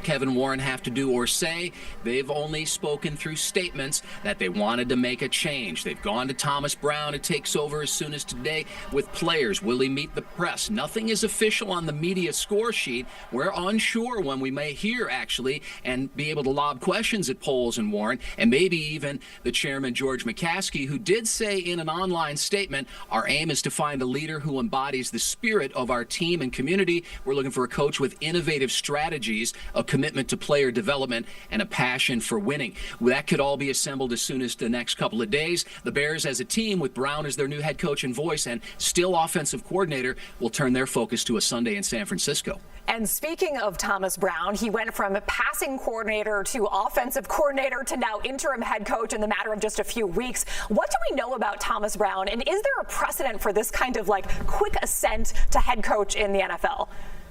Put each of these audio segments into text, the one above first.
Kevin Warren have to do or say. They've only spoken through statements that they wanted to make a change. They've gone to Thomas Brown, who takes over as soon as today with players. Will he meet the press? Nothing is official on the media score sheet. We're unsure when we may hear, actually, and be able to lob questions at Poles and Warren, and maybe even the chairman, George McCaskey, who did say in an online statement, our aim is to find a leader who embodies the spirit of our team and community. We're looking for a coach with innovative strategies, a commitment to player development, and a passion for winning. That could all be assembled as soon as the next couple of days. The Bears as a team, with Brown as their new head coach and voice and still offensive coordinator, will turn their focus to a Sunday in San Francisco. And speaking of Thomas Brown, he went from passing coordinator to offensive coordinator to now interim head coach in the matter of just a few weeks. What do we know about Thomas Brown, and is there a precedent for this kind of quick ascent to head coach in the NFL?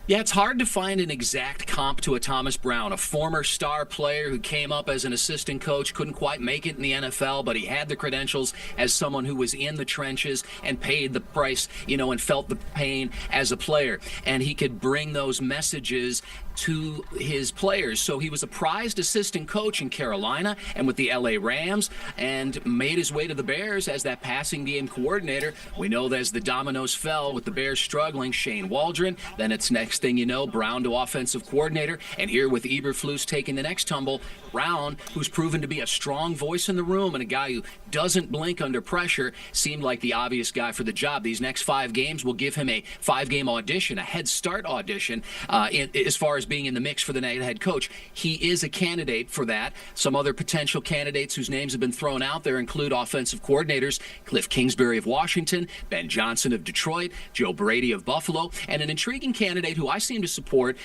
Yeah, it's hard to find an exact comp to a Thomas Brown, a former star player who came up as an assistant coach, couldn't quite make it in the NFL, but he had the credentials as someone who was in the trenches and paid the price, and felt the pain as a player. And he could bring those messages to his players. So he was a prized assistant coach in Carolina and with the LA Rams, and made his way to the Bears as that passing game coordinator. We know that as the dominoes fell with the Bears struggling, Shane Waldron, then it's next thing you know, Brown to offensive coordinator, and here with Eberflus taking the next tumble, Brown, who's proven to be a strong voice in the room and a guy who doesn't blink under pressure, seemed like the obvious guy for the job. These next 5 games will give him a 5-game audition, a head start audition, as far as being in the mix for the head coach. He is a candidate for that. Some other potential candidates whose names have been thrown out there include offensive coordinators Cliff Kingsbury of Washington, Ben Johnson of Detroit, Joe Brady of Buffalo, and an intriguing candidate who I seem to support,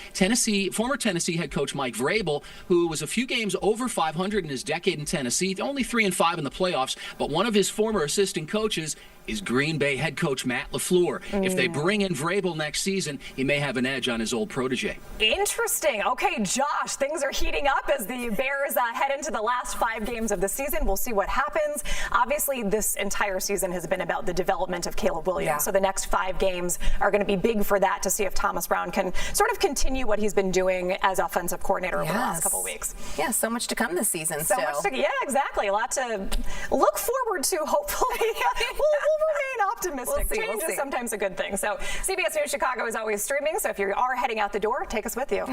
former Tennessee head coach Mike Vrabel, who was a few games over 500 in his decade in Tennessee, only 3-5 in the playoffs, but one of his former assistant coaches is Green Bay head coach Matt LaFleur. If they bring in Vrabel next season, he may have an edge on his old protege. Interesting. Okay, Josh, things are heating up as the Bears head into the last 5 games of the season. We'll see what happens. Obviously, this entire season has been about the development of Caleb Williams. Yeah. So the next 5 games are going to be big for that, to see if Thomas Brown can sort of continue what he's been doing as offensive coordinator over the last couple of weeks. Yeah, so much to come this season. Yeah, exactly. A lot to look forward to, hopefully. We'll remain optimistic. Change is sometimes a good thing. So CBS News Chicago is always streaming, so if you are heading out the door, take us with you.